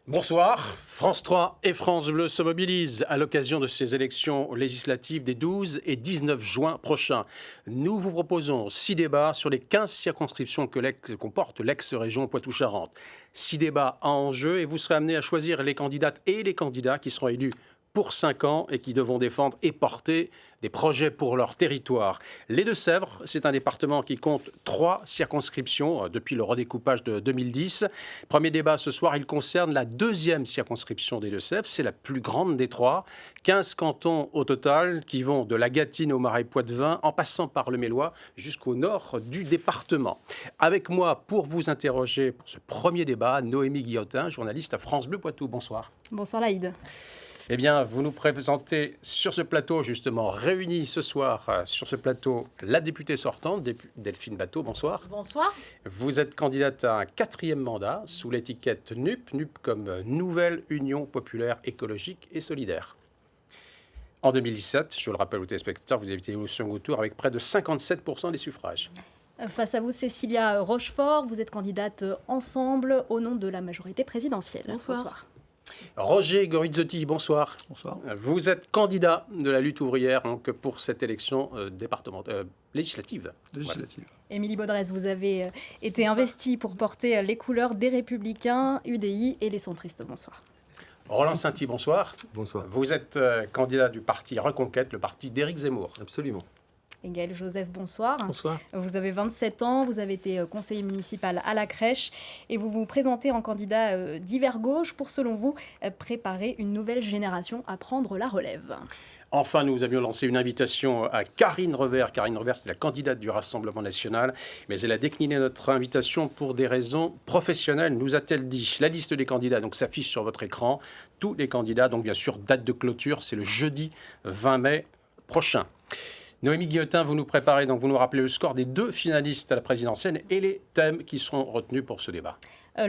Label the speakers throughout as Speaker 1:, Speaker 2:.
Speaker 1: Bonsoir. France 3 et France Bleu se mobilisent à l'occasion de ces élections législatives des 12 et 19 juin prochains. Nous vous proposons 6 débats sur les 15 circonscriptions que comporte l'ex-région Poitou-Charentes. 6 débats à enjeu et vous serez amenés à choisir les candidates et les candidats qui seront élus pour 5 ans et qui devront défendre et porter des projets pour leur territoire. Les Deux-Sèvres, c'est un département qui compte 3 circonscriptions depuis le redécoupage de 2010. Premier débat ce soir, il concerne la 2e circonscription des Deux-Sèvres. C'est la plus grande des 3. 15 cantons au total qui vont de la Gâtine au Marais Poitevin en passant par le Mélois jusqu'au nord du département. Avec moi pour vous interroger pour ce premier débat, Noémie Guillotin, journaliste à France Bleu Poitou. Bonsoir.
Speaker 2: Bonsoir Laïd.
Speaker 1: Eh bien, vous nous présentez sur ce plateau, justement, réunis ce soir sur ce plateau, la députée sortante, Delphine Batho. Bonsoir.
Speaker 3: Bonsoir.
Speaker 1: Vous êtes candidate à un 4e mandat sous l'étiquette NUP comme Nouvelle Union Populaire Écologique et Solidaire. En 2017, je le rappelle aux téléspectateurs, vous avez été au second tour avec près de 57% des suffrages.
Speaker 2: Face à vous, Cécilia Rochefort, vous êtes candidate Ensemble au nom de la majorité présidentielle.
Speaker 3: Bonsoir.
Speaker 1: Roger Gorizzotti, bonsoir.
Speaker 4: Bonsoir.
Speaker 1: Vous êtes candidat de la lutte ouvrière donc, pour cette élection législative.
Speaker 4: Législative.
Speaker 1: Voilà.
Speaker 2: Émilie Baudrez, vous avez été investie pour porter les couleurs des Républicains, UDI et les centristes. Bonsoir.
Speaker 1: Roland Sainty, bonsoir.
Speaker 4: Bonsoir.
Speaker 1: Vous êtes candidat du parti Reconquête, le parti d'Éric Zemmour.
Speaker 4: Absolument.
Speaker 2: Et Gaël Joseph, bonsoir.
Speaker 4: Bonsoir.
Speaker 2: Vous avez 27 ans, vous avez été conseiller municipal à la Crèche et vous vous présentez en candidat d'hiver gauche pour, selon vous, préparer une nouvelle génération à prendre la relève.
Speaker 1: Enfin, nous avions lancé une invitation à Karine Revers. Karine Revers, c'est la candidate du Rassemblement national, mais elle a décliné notre invitation pour des raisons professionnelles, nous a-t-elle dit. La liste des candidats donc, s'affiche sur votre écran. Tous les candidats, donc bien sûr, date de clôture, c'est le jeudi 20 mai prochain. Noémie Guillotin, vous nous préparez, donc vous nous rappelez le score des 2 finalistes à la présidentielle et les thèmes qui seront retenus pour ce débat.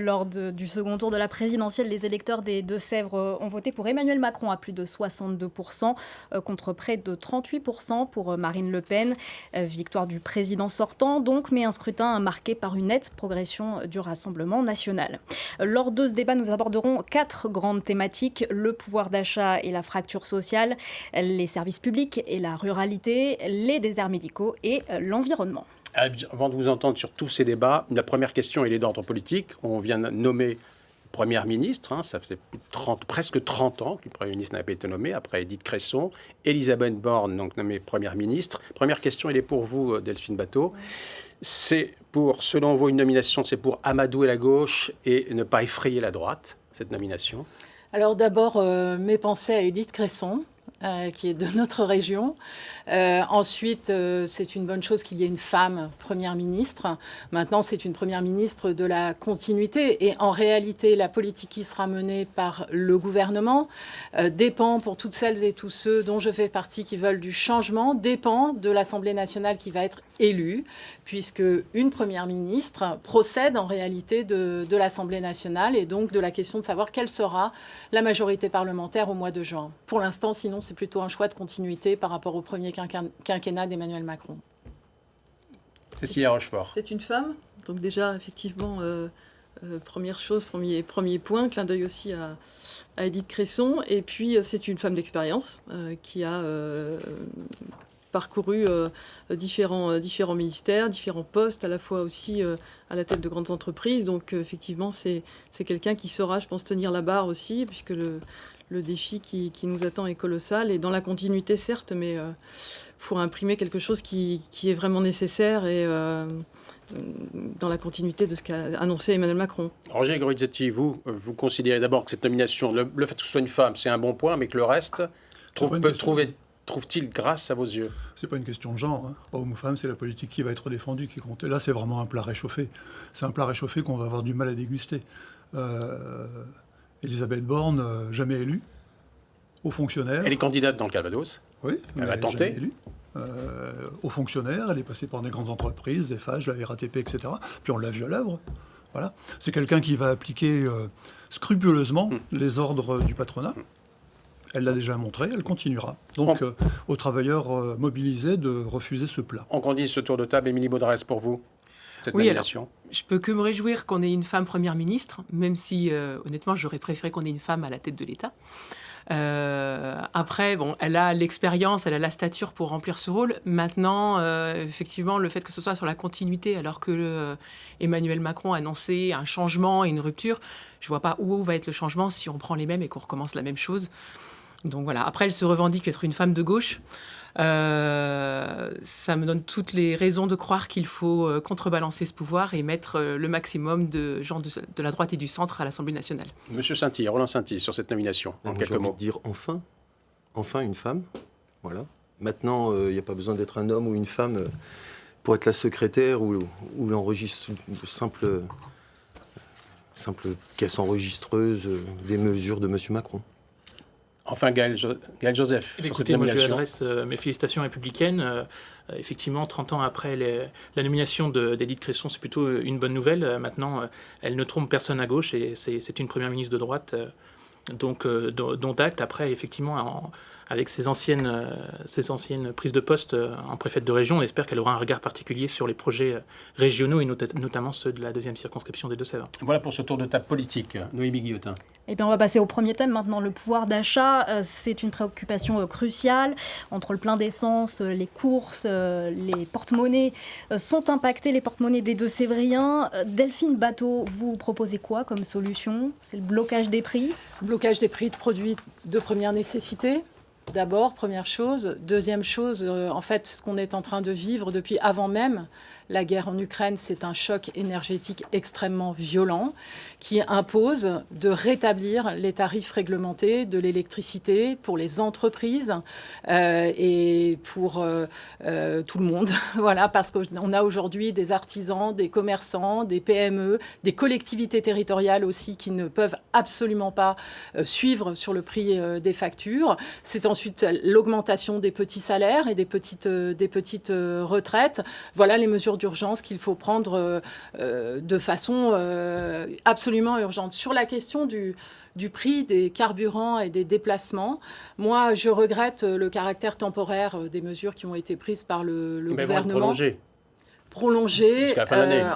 Speaker 2: Lors du second tour de la présidentielle, les électeurs des Deux-Sèvres ont voté pour Emmanuel Macron à plus de 62%, contre près de 38% pour Marine Le Pen. Victoire du président sortant, donc, mais un scrutin marqué par une nette progression du Rassemblement national. Lors de ce débat, nous aborderons 4 grandes thématiques: le pouvoir d'achat et la fracture sociale, les services publics et la ruralité, les déserts médicaux et l'environnement.
Speaker 1: Avant de vous entendre sur tous ces débats, la première question elle est d'ordre politique. On vient de nommer Première ministre, ça fait presque 30 ans que le Premier ministre n'a pas été nommé, après Edith Cresson. Elisabeth Borne, donc nommée Première ministre. Première question, elle est pour vous, Delphine Batho. C'est pour, selon vous, une nomination, c'est pour amadouer la gauche et ne pas effrayer la droite, cette nomination?
Speaker 3: Alors d'abord, mes pensées à Edith Cresson, qui est de notre région. Ensuite, c'est une bonne chose qu'il y ait une femme première ministre. Maintenant, c'est une première ministre de la continuité. Et en réalité, la politique qui sera menée par le gouvernement dépend, pour toutes celles et tous ceux dont je fais partie qui veulent du changement, dépend de l'Assemblée nationale qui va être élue, puisque une première ministre procède en réalité de l'Assemblée nationale et donc de la question de savoir quelle sera la majorité parlementaire au mois de juin. Pour l'instant, sinon, c'est plutôt un choix de continuité par rapport au premier quinquennat d'Emmanuel Macron.
Speaker 1: Cécilia Rochefort.
Speaker 5: C'est une femme, donc déjà, effectivement, première chose, premier point, clin d'œil aussi à Edith Cresson. Et puis, c'est une femme d'expérience qui a parcouru différents ministères, différents postes, à la fois aussi à la tête de grandes entreprises. Donc, effectivement, c'est quelqu'un qui saura, je pense, tenir la barre aussi, puisque le défi qui nous attend est colossal, et dans la continuité, certes, mais pour imprimer quelque chose qui est vraiment nécessaire et dans la continuité de ce qu'a annoncé Emmanuel Macron.
Speaker 1: Roger Gorizzotti, vous considérez d'abord que cette nomination, le fait que ce soit une femme, c'est un bon point, mais que le reste trouve-t-il grâce à vos yeux?
Speaker 4: C'est pas une question de genre. Homme ou femme, c'est la politique qui va être défendue qui compte. Et là, c'est vraiment un plat réchauffé. C'est un plat réchauffé qu'on va avoir du mal à déguster. Elisabeth Borne, jamais élue, haut fonctionnaire.
Speaker 1: Elle est candidate dans le Calvados.
Speaker 4: Oui,
Speaker 1: elle va tenter.
Speaker 4: Jamais élue. Haut fonctionnaire, elle est passée par des grandes entreprises, FH, la RATP, etc. Puis on l'a vu à l'œuvre. Voilà. C'est quelqu'un qui va appliquer scrupuleusement les ordres du patronat. Elle l'a déjà montré, elle continuera. Donc, aux travailleurs mobilisés de refuser ce plat.
Speaker 1: On continue ce tour de table. Émilie Baudrez, pour vous. cette
Speaker 6: Oui,
Speaker 1: nomination?
Speaker 6: Je peux que me réjouir qu'on ait une femme première ministre, même si, honnêtement, j'aurais préféré qu'on ait une femme à la tête de l'État. Après, bon, elle a l'expérience, elle a la stature pour remplir ce rôle. Maintenant, effectivement, le fait que ce soit sur la continuité, alors que Emmanuel Macron a annoncé un changement et une rupture, je vois pas où va être le changement si on prend les mêmes et qu'on recommence la même chose. Donc voilà. Après, elle se revendique être une femme de gauche. Ça me donne toutes les raisons de croire qu'il faut contrebalancer ce pouvoir et mettre le maximum de gens de la droite et du centre à l'Assemblée nationale.
Speaker 1: Monsieur Sainty, Roland Sainty, sur cette nomination, en quelques
Speaker 7: J'ai envie
Speaker 1: mots.
Speaker 7: de dire enfin une femme. Voilà. Maintenant, il n'y a pas besoin d'être un homme ou une femme pour être la secrétaire ou l'enregistre simple caisse enregistreuse des mesures de M. Macron.
Speaker 1: Enfin, Gaël Joseph, sur cette
Speaker 8: Écoutez, moi je lui
Speaker 1: nomination.
Speaker 8: adresse mes félicitations républicaines. Effectivement, 30 ans après la nomination d'Édith Cresson, c'est plutôt une bonne nouvelle. Maintenant, elle ne trompe personne à gauche et c'est une première ministre de droite, donc dont acte. Après, effectivement, avec ses anciennes prises de poste en préfète de région, on espère qu'elle aura un regard particulier sur les projets régionaux et notamment ceux de la 2e circonscription des Deux-Sèvres.
Speaker 1: Voilà pour ce tour de table politique. Noémie Guillotin.
Speaker 2: Eh bien, on va passer au premier thème maintenant, le pouvoir d'achat. C'est une préoccupation cruciale. Entre le plein d'essence, les courses, les porte-monnaies sont impactés, les porte-monnaies des Deux-Sévriens. Delphine Batho, vous proposez quoi comme solution? C'est le blocage des prix?
Speaker 3: Blocage des prix de produits de première nécessité. D'abord, première chose. Deuxième chose, en fait, ce qu'on est en train de vivre depuis avant même la guerre en Ukraine, c'est un choc énergétique extrêmement violent qui impose de rétablir les tarifs réglementés de l'électricité pour les entreprises et pour tout le monde. Voilà, parce qu'on a aujourd'hui des artisans, des commerçants, des PME, des collectivités territoriales aussi qui ne peuvent absolument pas suivre sur le prix des factures. C'est ensuite l'augmentation des petits salaires et des petites retraites. Voilà les mesures d'urgence qu'il faut prendre de façon absolument urgente. Sur la question du prix des carburants et des déplacements, moi, je regrette le caractère temporaire des mesures qui ont été prises par le gouvernement. Prolonger,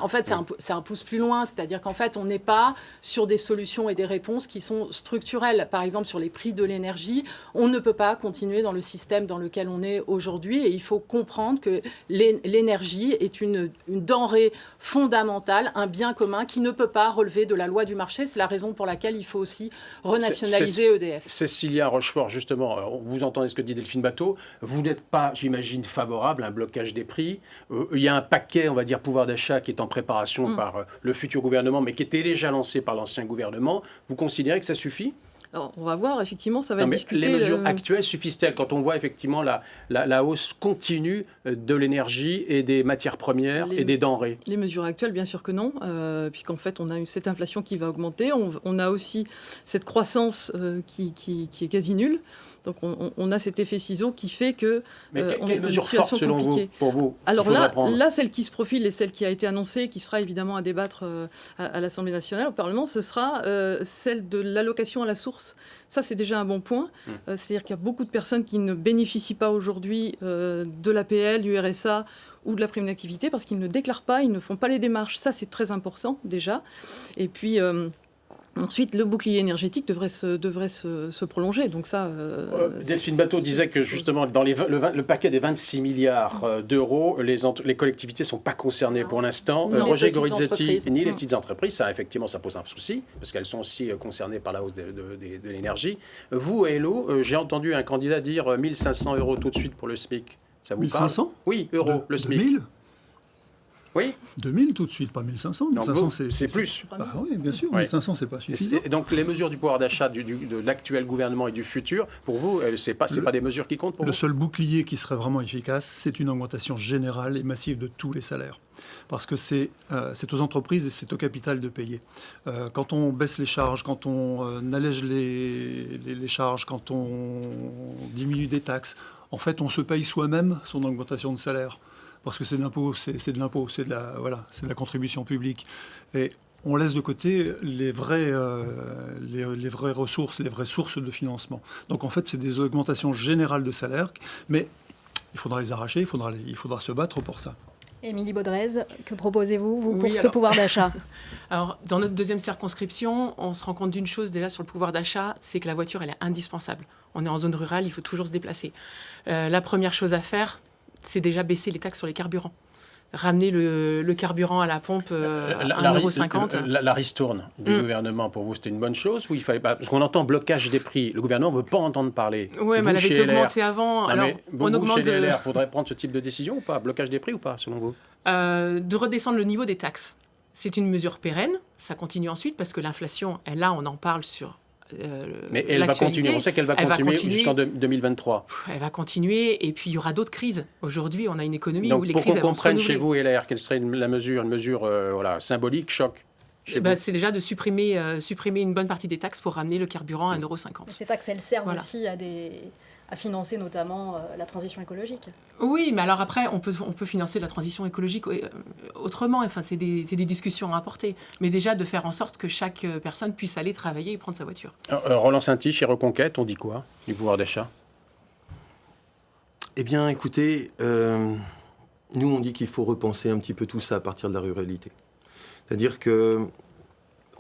Speaker 3: en fait, c'est un pouce plus loin. C'est-à-dire qu'en fait, on n'est pas sur des solutions et des réponses qui sont structurelles. Par exemple, sur les prix de l'énergie, on ne peut pas continuer dans le système dans lequel on est aujourd'hui. Et il faut comprendre que l'énergie est une denrée fondamentale, un bien commun qui ne peut pas relever de la loi du marché. C'est la raison pour laquelle il faut aussi renationaliser EDF.
Speaker 1: Cécilia Rochefort, justement, vous entendez ce que dit Delphine Batho. Vous n'êtes pas, j'imagine, favorable à un blocage des prix. Il y a un paquet, on va dire, pouvoir d'achat qui est en préparation par le futur gouvernement, mais qui était déjà lancé par l'ancien gouvernement. Vous considérez que ça suffit ?
Speaker 5: Alors, on va voir, effectivement, ça va être discuté.
Speaker 1: Les mesures actuelles suffisent-elles quand on voit effectivement la hausse continue de l'énergie et des matières premières et des denrées?
Speaker 5: Les mesures actuelles, bien sûr que non, puisqu'en fait, on a cette inflation qui va augmenter. On a aussi cette croissance qui est quasi nulle. Donc, on a cet effet ciseau qui fait que on est dans une situation compliquée.
Speaker 1: Pour vous?
Speaker 5: Alors là, celle qui se profile et celle qui a été annoncée, qui sera évidemment à débattre à l'Assemblée nationale, au Parlement, ce sera celle de l'allocation à la source. Ça, c'est déjà un bon point. C'est-à-dire qu'il y a beaucoup de personnes qui ne bénéficient pas aujourd'hui de l'APL, du RSA ou de la prime d'activité parce qu'ils ne déclarent pas, ils ne font pas les démarches. Ça, c'est très important déjà. Et puis... ensuite, le bouclier énergétique devrait se prolonger. Donc ça,
Speaker 1: Delphine Batho disait que justement, dans le paquet des 26 milliards d'euros, les collectivités ne sont pas concernées pour l'instant. Roger Gorizzetti, ni les petites entreprises, ça effectivement, ça pose un souci, parce qu'elles sont aussi concernées par la hausse de l'énergie. Vous, Hello, j'ai entendu un candidat dire 1 500 euros tout de suite pour le SMIC. Ça vous
Speaker 4: 1500
Speaker 1: parle? Oui, euros, le SMIC.
Speaker 4: 2000
Speaker 1: Oui.
Speaker 4: 2000 tout de suite, pas 1500. 1500
Speaker 1: c'est plus.
Speaker 4: Bah oui, bien sûr,
Speaker 1: Ouais.
Speaker 4: 1500 c'est pas suffisant.
Speaker 1: Et donc les mesures du pouvoir d'achat de l'actuel gouvernement et du futur, pour vous, c'est pas des mesures qui comptent pour vous?
Speaker 4: Le seul bouclier qui serait vraiment efficace, c'est une augmentation générale et massive de tous les salaires. Parce que c'est aux entreprises et c'est au capital de payer. Quand on baisse les charges, quand on allège les charges, quand on diminue des taxes, en fait, on se paye soi-même son augmentation de salaire. Parce que c'est de l'impôt, c'est de la contribution publique. Et on laisse de côté les vraies ressources, les vraies sources de financement. Donc en fait, c'est des augmentations générales de salaire, mais il faudra les arracher, il faudra se battre pour ça.
Speaker 2: Émilie Baudrez, que proposez-vous, vous,
Speaker 6: Oui,
Speaker 2: pour ce
Speaker 6: alors-
Speaker 2: pouvoir d'achat?
Speaker 6: Alors, dans notre deuxième circonscription, on se rend compte d'une chose déjà sur le pouvoir d'achat, c'est que la voiture, elle est indispensable. On est en zone rurale, il faut toujours se déplacer. La première chose à faire, c'est déjà baisser les taxes sur les carburants. Ramener le carburant à la pompe à 1,50 €.
Speaker 1: La ristourne du gouvernement, pour vous, c'était une bonne chose ou il fallait pas... Parce qu'on entend blocage des prix. Le gouvernement ne veut pas entendre parler.
Speaker 6: Oui, mais elle avait été augmentée avant.
Speaker 1: Non,
Speaker 6: Alors,
Speaker 1: mais
Speaker 6: on augmente
Speaker 1: chez les LR, faudrait prendre ce type de décision ou pas? Blocage des prix ou pas, selon vous?
Speaker 6: de redescendre le niveau des taxes. C'est une mesure pérenne. Ça continue ensuite parce que l'inflation, là, on en parle sur
Speaker 1: mais elle va continuer. On sait qu'elle va continuer jusqu'en 2023.
Speaker 6: Elle va continuer et puis il y aura d'autres crises. Aujourd'hui, on a une économie
Speaker 1: Donc,
Speaker 6: où les
Speaker 1: pour
Speaker 6: crises
Speaker 1: qu'on
Speaker 6: vont se
Speaker 1: comprenne
Speaker 6: renouveler.
Speaker 1: chez vous et LR, quelle serait une mesure voilà, symbolique, choc chez vous?
Speaker 6: C'est déjà de supprimer une bonne partie des taxes pour ramener le carburant à 1,50 €.
Speaker 2: Ces taxes, elles servent
Speaker 6: Voilà.
Speaker 2: aussi à financer notamment la transition écologique.
Speaker 6: Oui, mais alors après, on peut financer la transition écologique autrement. Enfin, c'est des discussions à apporter. Mais déjà, de faire en sorte que chaque personne puisse aller travailler et prendre sa voiture.
Speaker 1: Roland Sainty, chez Reconquête, on dit quoi du pouvoir d'achat?
Speaker 7: Eh bien, écoutez, nous, on dit qu'il faut repenser un petit peu tout ça à partir de la ruralité. C'est-à-dire que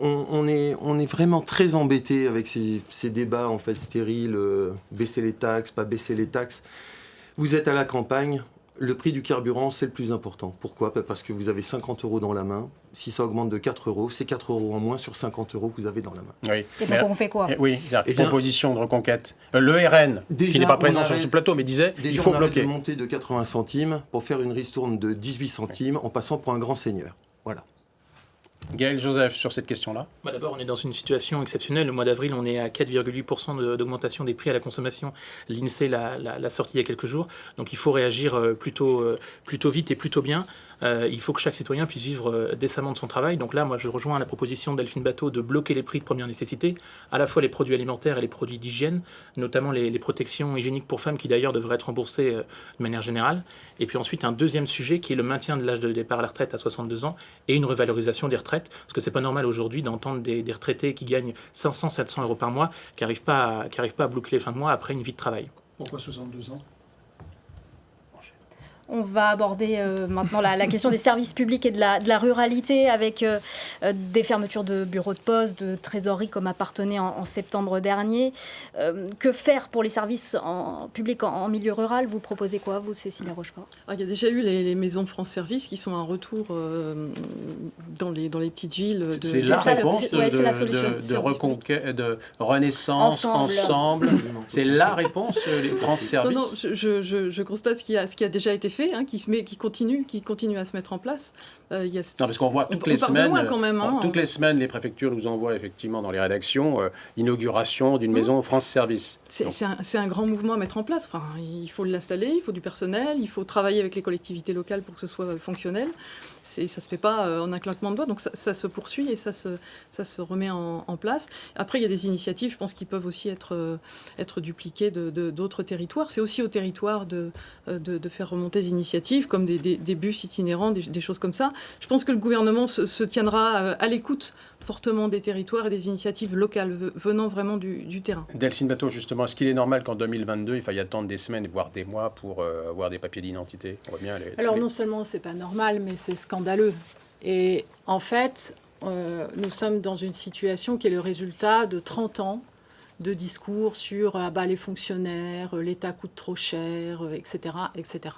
Speaker 7: on est vraiment très embêté avec ces débats en fait stériles, baisser les taxes, pas baisser les taxes. Vous êtes à la campagne, le prix du carburant, c'est le plus important. Pourquoi? Parce que vous avez 50 € dans la main. Si ça augmente de 4 €, c'est 4 € en moins sur 50 € que vous avez dans la main.
Speaker 1: Oui.
Speaker 2: Et donc, on fait quoi?
Speaker 1: Oui, la
Speaker 7: Eh bien,
Speaker 1: proposition de Reconquête. Le RN,
Speaker 7: déjà,
Speaker 1: qui n'est pas présent
Speaker 7: on
Speaker 1: sur ce
Speaker 7: arrête-
Speaker 1: plateau, mais disait il
Speaker 7: Déjà,
Speaker 1: faut
Speaker 7: on arrête
Speaker 1: bloquer.
Speaker 7: de monter de 80 centimes pour faire une ristourne de 18 centimes en passant pour un grand seigneur. Voilà.
Speaker 1: Gaël Joseph, sur cette question-là.
Speaker 8: D'abord, on est dans une situation exceptionnelle. Au mois d'avril, on est à 4,8% d'augmentation des prix à la consommation. L'INSEE l'a sorti il y a quelques jours. Donc il faut réagir plutôt vite et plutôt bien. Il faut que chaque citoyen puisse vivre décemment de son travail. Donc là, moi, je rejoins la proposition d'Elphine Batho de bloquer les prix de première nécessité, à la fois les produits alimentaires et les produits d'hygiène, notamment les protections hygiéniques pour femmes qui d'ailleurs devraient être remboursées de manière générale. Et puis ensuite, un deuxième sujet qui est le maintien de l'âge de départ à la retraite à 62 ans et une revalorisation des retraites. Parce que c'est pas normal aujourd'hui d'entendre des retraités qui gagnent 500, 700 € par mois, qui n'arrivent pas à boucler les fins de mois après une vie de travail.
Speaker 4: Pourquoi 62 ans?
Speaker 2: On va aborder maintenant la question des services publics et de la ruralité avec des fermetures de bureaux de poste, de trésorerie comme appartenait en septembre dernier. Que faire pour les services publics en milieu rural? Vous proposez quoi, vous, Cécilia Rochefort?
Speaker 5: Il y a déjà eu les maisons France Service qui sont un retour dans les petites villes.
Speaker 1: C'est la réponse
Speaker 2: c'est la solution.
Speaker 1: de Reconquête, de Renaissance, ensemble. C'est la réponse, les France Service.
Speaker 5: Non, je constate ce qui a déjà été fait, qui continue à se mettre en place.
Speaker 1: Non, parce qu'on voit toutes les
Speaker 5: part de
Speaker 1: semaines,
Speaker 5: loin quand même, hein.
Speaker 1: toutes les semaines, les préfectures nous envoient effectivement dans les rédactions l'inauguration d'une maison France Service.
Speaker 5: C'est un grand mouvement à mettre en place. Enfin, il faut l'installer, il faut du personnel, il faut travailler avec les collectivités locales pour que ce soit fonctionnel. Ça ne se fait pas en un claquement de doigts, donc ça se poursuit et ça se remet en place. Après, il y a des initiatives, je pense, qui peuvent aussi être dupliquées d'autres territoires. C'est aussi au territoire de faire remonter des initiatives, comme des bus itinérants, des choses comme ça. Je pense que le gouvernement se tiendra à l'écoute fortement des territoires et des initiatives locales venant vraiment du terrain.
Speaker 1: Delphine Batho, justement, est-ce qu'il est normal qu'en 2022, il faille attendre des semaines, voire des mois pour avoir des papiers d'identité?
Speaker 3: Alors non seulement c'est pas normal, mais c'est scandaleux. Et en fait, nous sommes dans une situation qui est le résultat de 30 ans de discours sur les fonctionnaires, l'État coûte trop cher, etc., etc.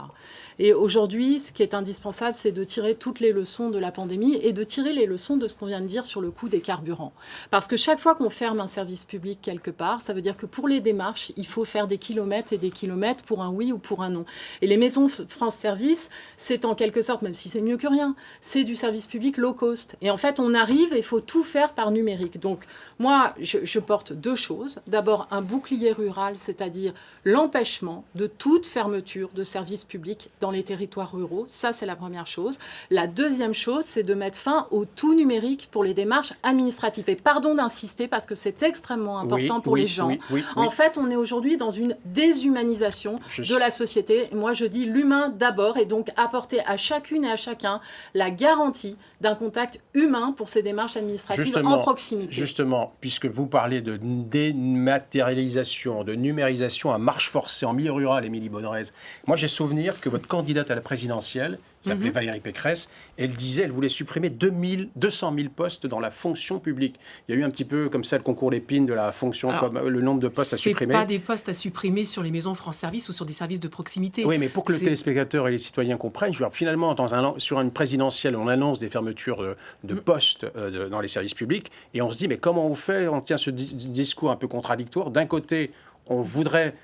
Speaker 3: Et aujourd'hui, ce qui est indispensable, c'est de tirer toutes les leçons de la pandémie et de tirer les leçons de ce qu'on vient de dire sur le coût des carburants. Parce que chaque fois qu'on ferme un service public quelque part, ça veut dire que pour les démarches, il faut faire des kilomètres et des kilomètres pour un oui ou pour un non. Et les maisons France Service, c'est en quelque sorte, même si c'est mieux que rien, c'est du service public low cost. Et en fait, on arrive et il faut tout faire par numérique. Donc moi, je porte deux choses. D'abord, un bouclier rural, c'est-à-dire l'empêchement de toute fermeture de services publics dans les territoires ruraux. Ça, c'est la première chose. La deuxième chose, c'est de mettre fin au tout numérique pour les démarches administratives. Et pardon d'insister, parce que c'est extrêmement important pour les gens. En fait, on est aujourd'hui dans une déshumanisation de la société. Moi, je dis l'humain d'abord, et donc apporter à chacune et à chacun la garantie d'un contact humain pour ces démarches administratives en proximité.
Speaker 1: Justement, puisque vous parlez de dématérialisation, de numérisation à marche forcée en milieu rural, Émilie Baudrez, moi j'ai souvenir que votre candidate à la présidentielle s'appelait Valérie Pécresse. Elle disait, elle voulait supprimer 200 000 postes dans la fonction publique. Il y a eu un petit peu comme ça le concours Lépine de la fonction, comme le nombre de postes à supprimer.
Speaker 6: Ce pas des postes à supprimer sur les maisons France Service ou sur des services de proximité.
Speaker 1: Oui, mais pour que le téléspectateur et les citoyens comprennent, je veux dire, finalement, sur une présidentielle, on annonce des fermetures de postes dans les services publics, et on se dit, mais comment on fait? On tient ce discours un peu contradictoire. D'un côté, on voudrait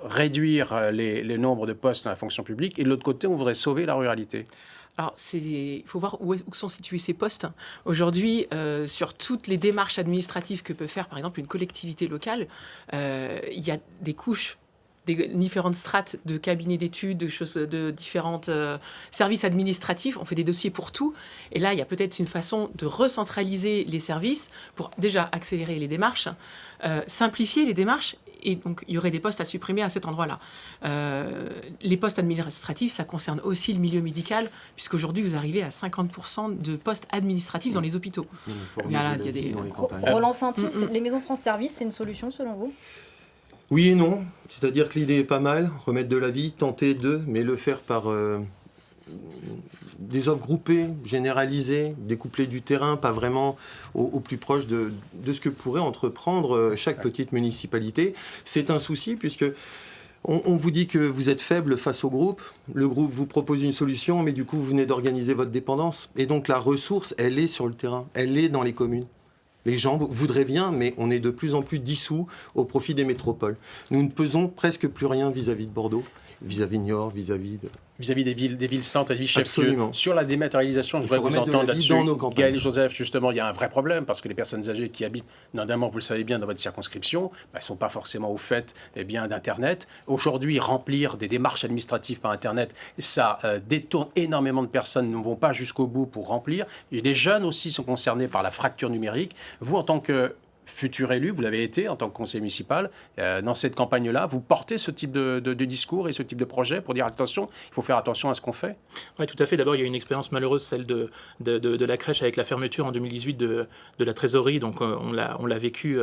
Speaker 1: réduire les nombres de postes dans la fonction publique, et de l'autre côté, on voudrait sauver la ruralité.
Speaker 6: Alors, il faut voir où sont situés ces postes. Aujourd'hui, sur toutes les démarches administratives que peut faire, par exemple, une collectivité locale, il y a des couches, des différentes strates de cabinets d'études, de différents services administratifs. On fait des dossiers pour tout. Et là, il y a peut-être une façon de recentraliser les services pour déjà accélérer les démarches, simplifier les démarches. Et donc, il y aurait des postes à supprimer à cet endroit-là. Les postes administratifs, ça concerne aussi le milieu médical, puisqu'aujourd'hui, vous arrivez à 50% de postes administratifs dans les hôpitaux. Il y a des...
Speaker 2: Roland Saintis, les maisons France Service, c'est une solution selon vous?
Speaker 7: Oui et non. C'est-à-dire que l'idée est pas mal, remettre de la vie, tenter mais le faire par des offres groupées, généralisées, découplées du terrain, pas vraiment au plus proche de ce que pourrait entreprendre chaque petite municipalité. C'est un souci puisque on vous dit que vous êtes faible face au groupe, le groupe vous propose une solution, mais du coup vous venez d'organiser votre dépendance. Et donc la ressource, elle est sur le terrain, elle est dans les communes. Les gens voudraient bien, mais on est de plus en plus dissous au profit des métropoles. Nous ne pesons presque plus rien vis-à-vis de Bordeaux, vis-à-vis de Niort, vis-à-vis des villes centres et des villes chefs-lieux. Sur la dématérialisation, je voudrais vous entendre là-dessus. Gaël Joseph, justement, il y a un vrai problème parce que les personnes âgées qui habitent, notamment, vous le savez bien, dans votre circonscription, elles ne sont pas forcément au fait d'Internet. Aujourd'hui, remplir des démarches administratives par Internet, ça détourne énormément de personnes, ne vont pas jusqu'au bout pour remplir. Et les jeunes aussi sont concernés par la fracture numérique. Vous, en tant que futur élu, vous l'avez été en tant que conseiller municipal, dans cette campagne-là, vous portez ce type de discours et ce type de projet pour dire attention, il faut faire attention à ce qu'on fait?
Speaker 8: Oui, tout à fait. D'abord, il y a une expérience malheureuse, celle de la crèche avec la fermeture en 2018 de la trésorerie, donc on l'a vécu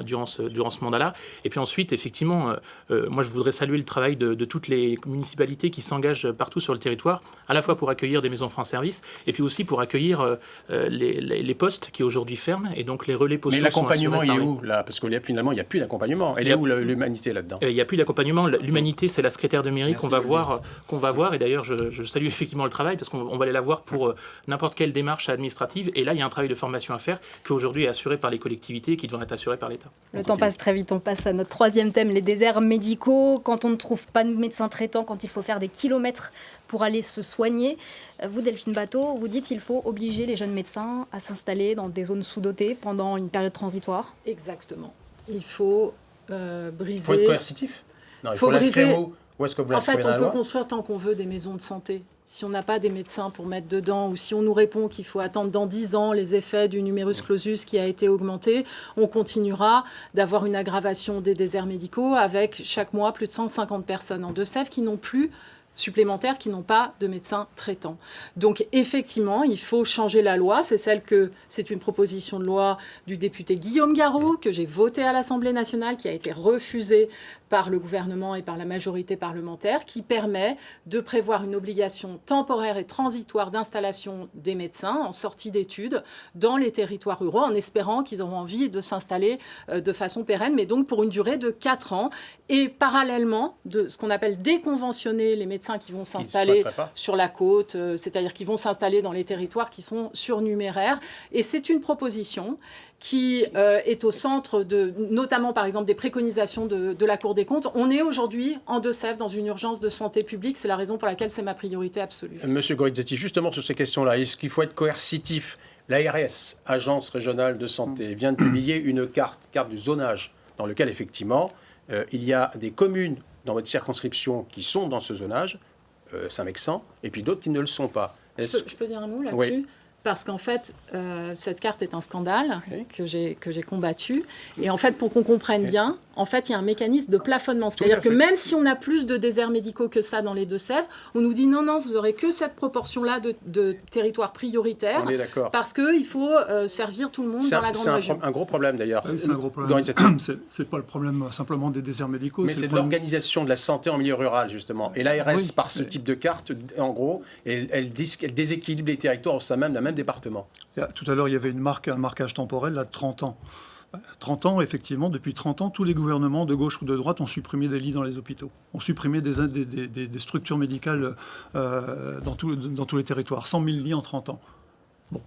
Speaker 8: durant ce mandat-là. Et puis ensuite, effectivement, moi je voudrais saluer le travail de toutes les municipalités qui s'engagent partout sur le territoire, à la fois pour accueillir des maisons France Service, et puis aussi pour accueillir les postes qui aujourd'hui ferment, et donc les relais postaux.
Speaker 1: Mais l'accompagnement, il est où là? Parce que finalement, il n'y a plus d'accompagnement. Elle est où l'humanité là-dedans?
Speaker 8: Il n'y a plus d'accompagnement. L'humanité, c'est la secrétaire de mairie qu'on va voir. Et d'ailleurs, je salue effectivement le travail parce qu'on va aller la voir pour n'importe quelle démarche administrative. Et là, il y a un travail de formation à faire qui aujourd'hui est assuré par les collectivités et qui doit être assuré par l'État.
Speaker 2: Le temps passe très vite. On passe à notre troisième thème, les déserts médicaux. Quand on ne trouve pas de médecin traitant, quand il faut faire des kilomètres pour aller se soigner. Vous, Delphine Batho, vous dites qu'il faut obliger les jeunes médecins à s'installer dans des zones sous-dotées pendant une période transitoire.
Speaker 3: Exactement. Il faut briser...
Speaker 1: Il faut être coercitif. Non, il faut l'inscrire où? Où est-ce que vous l'inscrivez dans la loi?
Speaker 3: On peut construire tant qu'on veut des maisons de santé. Si on n'a pas des médecins pour mettre dedans, ou si on nous répond qu'il faut attendre dans 10 ans les effets du numerus clausus qui a été augmenté, on continuera d'avoir une aggravation des déserts médicaux avec chaque mois plus de 150 personnes en Deux-Sèvres qui n'ont plus supplémentaires, qui n'ont pas de médecins traitants. Donc effectivement, il faut changer la loi. C'est une proposition de loi du député Guillaume Garot que j'ai votée à l'Assemblée nationale, qui a été refusée par le gouvernement et par la majorité parlementaire, qui permet de prévoir une obligation temporaire et transitoire d'installation des médecins en sortie d'études dans les territoires ruraux, en espérant qu'ils auront envie de s'installer de façon pérenne, mais donc pour une durée de 4 ans. Et parallèlement, de ce qu'on appelle déconventionner les médecins qui vont s'installer sur la côte, c'est-à-dire qui vont s'installer dans les territoires qui sont surnuméraires. Et c'est une proposition qui est au centre notamment par exemple des préconisations de la Cour des comptes. On est aujourd'hui en Deux-Sèvres dans une urgence de santé publique, c'est la raison pour laquelle c'est ma priorité absolue.
Speaker 1: Monsieur Gorizzetti, justement sur ces questions-là, est-ce qu'il faut être coercitif? L'ARS, Agence régionale de santé, vient de publier une carte du zonage, dans lequel effectivement il y a des communes dans votre circonscription qui sont dans ce zonage, Saint-Mexan, et puis d'autres qui ne le sont pas.
Speaker 3: Je peux dire un mot là-dessus?
Speaker 1: Oui.
Speaker 3: Parce qu'en fait, cette carte est un scandale
Speaker 1: Oui.
Speaker 3: que j'ai combattu. Et en fait, pour qu'on comprenne bien, en fait, il y a un mécanisme de plafonnement. C'est-à-dire que même si on a plus de déserts médicaux que ça dans les Deux-Sèvres, on nous dit non, vous aurez que cette proportion-là de territoires prioritaires.
Speaker 1: On est d'accord.
Speaker 3: Parce qu'il faut servir tout le monde dans la grande région.
Speaker 1: C'est un gros problème d'ailleurs.
Speaker 4: Oui, c'est un gros problème.
Speaker 1: Organisatif.
Speaker 4: C'est pas le problème simplement des déserts médicaux.
Speaker 1: Mais c'est
Speaker 4: le
Speaker 1: de
Speaker 4: problème-
Speaker 1: l'organisation de la santé en milieu rural, justement. Et l'ARS,
Speaker 4: Oui,
Speaker 1: par ce type de carte, en gros, elle déséquilibre les territoires au sein même d'un même département.
Speaker 4: Tout à l'heure, il y avait un marquage temporel là, de 30 ans. 30 ans, effectivement, depuis 30 ans, tous les gouvernements de gauche ou de droite ont supprimé des lits dans les hôpitaux, ont supprimé des structures médicales dans tous les territoires. 100 000 lits en 30 ans. Bon.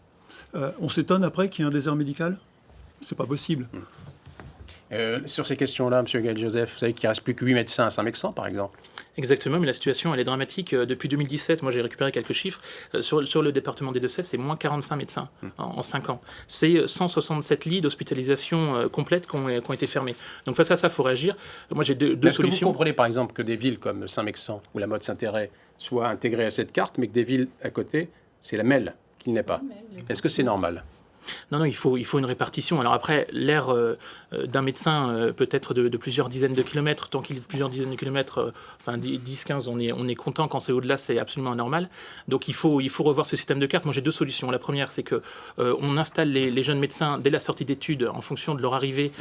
Speaker 4: On s'étonne après qu'il y ait un désert médical ? C'est pas possible.
Speaker 1: Sur ces questions-là, M. Gaël-Joseph, vous savez qu'il ne reste plus que 8 médecins à Saint-Mexan, par exemple.
Speaker 8: Exactement, mais la situation, elle est dramatique. Depuis 2017, moi j'ai récupéré quelques chiffres. Sur le département des Deux-Sèvres, c'est moins 45 médecins en 5 ans. C'est 167 lits d'hospitalisation complète qui ont été fermés. Donc face à ça, il faut réagir. Moi j'ai deux
Speaker 1: Est-ce que vous
Speaker 8: solutions.
Speaker 1: comprenez, par exemple, que des villes comme Saint-Mexan ou la Motte-Saint-Héret soient intégrées à cette carte, mais que des villes à côté, c'est la Melle qui n'est pas? Est-ce que c'est normal?
Speaker 8: Non, il faut une répartition. Alors après, l'aire d'un médecin peut être de plusieurs dizaines de kilomètres. Tant qu'il est de plusieurs dizaines de kilomètres, enfin 10, 15, on est content. Quand c'est au-delà, c'est absolument anormal. Donc il faut revoir ce système de carte. Moi, j'ai deux solutions. La première, c'est que on installe les jeunes médecins dès la sortie d'études en fonction de leur arrivée,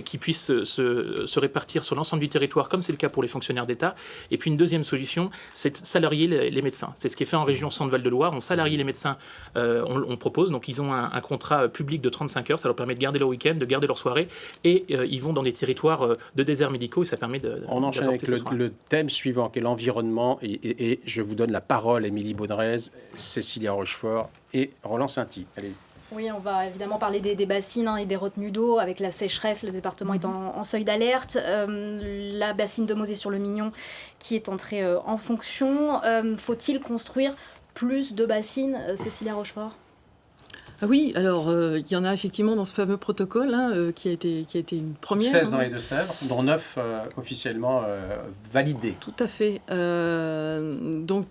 Speaker 8: qui puissent se répartir sur l'ensemble du territoire, comme c'est le cas pour les fonctionnaires d'État. Et puis une deuxième solution, c'est de salarier les médecins. C'est ce qui est fait en région Centre-Val de Loire. On salarie les médecins, on propose. Donc ils ont un contrat public de 35 heures, ça leur permet de garder leur week-end, de garder leur soirée, et ils vont dans des territoires de déserts médicaux, et ça permet de...
Speaker 1: On enchaîne avec le thème suivant, qui est l'environnement, et je vous donne la parole, Émilie Baudrez, Cécilia Rochefort et Roland Sainty. Allez.
Speaker 2: Oui, on va évidemment parler des bassines et des retenues d'eau. Avec la sécheresse, le département est en seuil d'alerte. La bassine de Mosée-sur-le-Mignon qui est entrée en fonction. Faut-il construire plus de bassines, Cécilia Rochefort ?
Speaker 5: Ah oui, alors il y en a effectivement dans ce fameux protocole qui a été une première.
Speaker 1: 16 dans les Deux-Sèvres, dont 9 officiellement validés.
Speaker 5: Tout à fait. Donc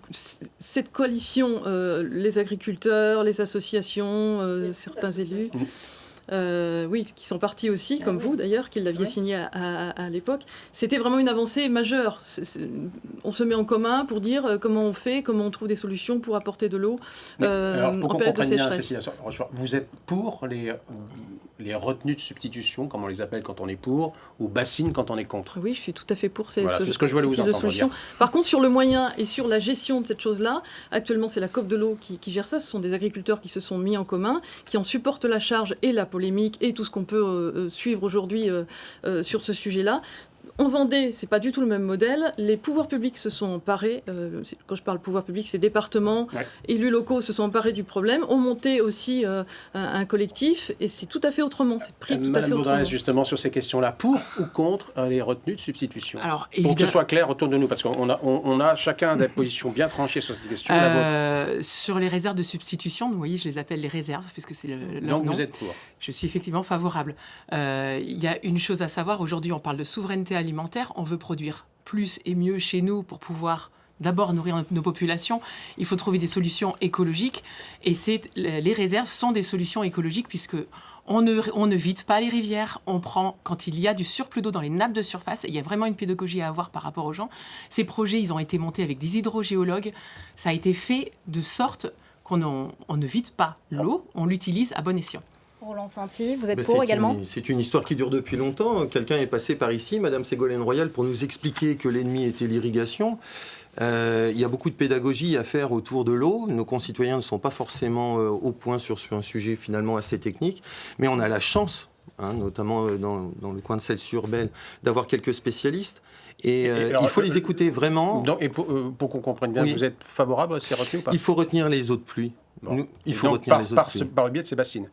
Speaker 5: cette coalition, les agriculteurs, les associations, certains élus, oui, qui sont partis aussi, comme vous d'ailleurs, qui l'aviez signé à l'époque, c'était vraiment une avancée majeure. On se met en commun pour dire comment on fait, comment on trouve des solutions pour apporter de l'eau
Speaker 1: pour
Speaker 5: en période de sécheresse.
Speaker 1: Vous êtes pour les retenues de substitution, comme on les appelle quand on est pour, ou bassines quand on est contre?
Speaker 5: Oui, je suis tout à fait pour
Speaker 1: Voilà, c'est ce que je voulais vous entendre dire.
Speaker 5: Par contre, sur le moyen et sur la gestion de cette chose-là, actuellement, c'est la COP de l'eau qui gère ça. Ce sont des agriculteurs qui se sont mis en commun, qui en supportent la charge et la polémique et tout ce qu'on peut suivre aujourd'hui sur ce sujet-là. En Vendée, c'est pas du tout le même modèle. Les pouvoirs publics se sont emparés. Quand je parle pouvoir public, c'est départements, élus locaux se sont emparés du problème, ont monté aussi un collectif, et c'est tout à fait autrement. C'est pris tout à fait autrement.
Speaker 1: Justement, sur ces questions-là, pour ou contre les retenues de substitution?
Speaker 6: Alors,
Speaker 1: pour que ce soit clair autour de nous, parce qu'on a chacun des positions bien tranchées sur cette question. La vôtre.
Speaker 6: Sur les réserves de substitution, vous voyez, je les appelle les réserves, puisque c'est leur
Speaker 1: Donc
Speaker 6: nom.
Speaker 1: vous êtes pour?
Speaker 6: Je suis effectivement favorable. Il y a une chose à savoir, aujourd'hui on parle de souveraineté alimentaire, on veut produire plus et mieux chez nous pour pouvoir d'abord nourrir nos populations. Il faut trouver des solutions écologiques, et les réserves sont des solutions écologiques, puisque on ne vide pas les rivières, on prend, quand il y a du surplus d'eau dans les nappes de surface, il y a vraiment une pédagogie à avoir par rapport aux gens. Ces projets, ils ont été montés avec des hydrogéologues, ça a été fait de sorte qu'on ne vide pas l'eau, on l'utilise à bon escient.
Speaker 2: Roland Sainty, vous êtes pour également?
Speaker 7: C'est une histoire qui dure depuis longtemps. Quelqu'un est passé par ici, Madame Ségolène Royal, pour nous expliquer que l'ennemi était l'irrigation. Il y a beaucoup de pédagogie à faire autour de l'eau. Nos concitoyens ne sont pas forcément au point sur un sujet finalement assez technique. Mais on a la chance, notamment dans le coin de Celles-sur-Belle, d'avoir quelques spécialistes. Et alors, il faut les écouter vraiment.
Speaker 1: Et pour qu'on comprenne bien, vous êtes favorable à ces retenues ou pas?
Speaker 7: Il faut retenir les eaux de pluie. Il faut
Speaker 1: donc,
Speaker 7: retenir les eaux de pluie.
Speaker 1: Par le biais de ces bassines?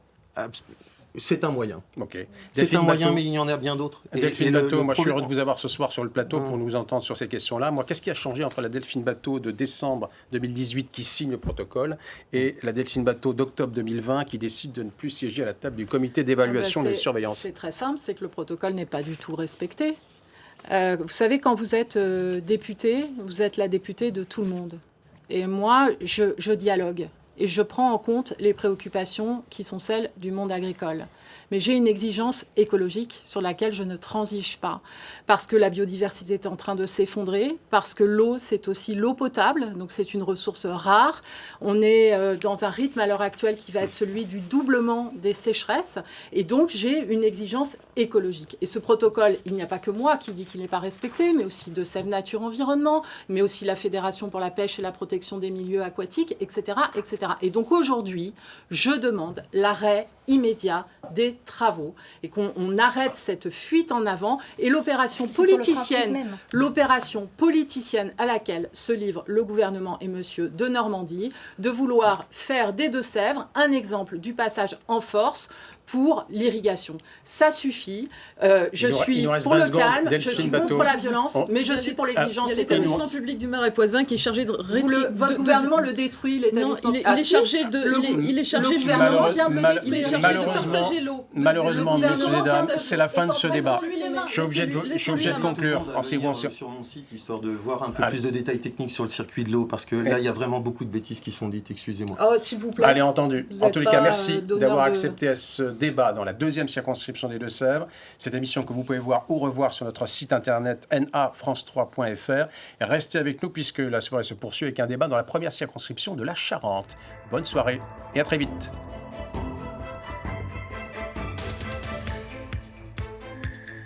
Speaker 7: C'est un moyen.
Speaker 1: Okay.
Speaker 7: C'est un moyen, mais il y en a bien d'autres.
Speaker 1: Delphine Bateau, moi je suis heureux de vous avoir ce soir sur le plateau pour nous entendre sur ces questions-là. Moi, qu'est-ce qui a changé entre la Delphine Bateau de décembre 2018 qui signe le protocole et la Delphine Bateau d'octobre 2020 qui décide de ne plus siéger à la table du comité d'évaluation des surveillances? C'est
Speaker 3: très simple, c'est que le protocole n'est pas du tout respecté. Vous savez, quand vous êtes député, vous êtes la députée de tout le monde. Et moi, je dialogue. et je prends en compte les préoccupations qui sont celles du monde agricole. Mais j'ai une exigence écologique sur laquelle je ne transige pas. Parce que la biodiversité est en train de s'effondrer, parce que l'eau, c'est aussi l'eau potable, donc c'est une ressource rare. On est dans un rythme à l'heure actuelle qui va être celui du doublement des sécheresses. Et donc, j'ai une exigence écologique. Et ce protocole, il n'y a pas que moi qui dis qu'il n'est pas respecté, mais aussi de Sève Nature Environnement, mais aussi la Fédération pour la pêche et la protection des milieux aquatiques, etc., etc. Et donc aujourd'hui, je demande l'arrêt immédiat des travaux et qu'on arrête cette fuite en avant et l'opération politicienne à laquelle se livrent le gouvernement et monsieur de Normandie, de vouloir faire des Deux-Sèvres un exemple du passage en force pour l'irrigation. Ça suffit. Je suis pour le calme, je suis contre la violence, mais je suis pour l'exigence.
Speaker 5: Il y a l'établissement public du Marais Poitevin qui est chargé de...
Speaker 3: Votre gouvernement le détruit, l'établissement.
Speaker 5: Non, il est chargé de... Il est chargé...
Speaker 3: Le gouvernement vient de le détruire.
Speaker 1: Malheureusement, messieurs et dames, c'est la fin de ce débat. Je suis obligé de conclure.
Speaker 7: Sur mon site, histoire de voir un peu plus de détails techniques sur le circuit de l'eau, parce que là, il y a vraiment beaucoup de bêtises qui sont dites, excusez-moi.
Speaker 3: Oh, s'il vous plaît.
Speaker 1: Allez, entendu. En tous les cas, merci d'avoir accepté ce débat dans la deuxième circonscription des Deux-Sèvres. Cette émission que vous pouvez voir ou revoir sur notre site internet nafrance3.fr. Restez avec nous puisque la soirée se poursuit avec un débat dans la première circonscription de la Charente. Bonne soirée et à très vite.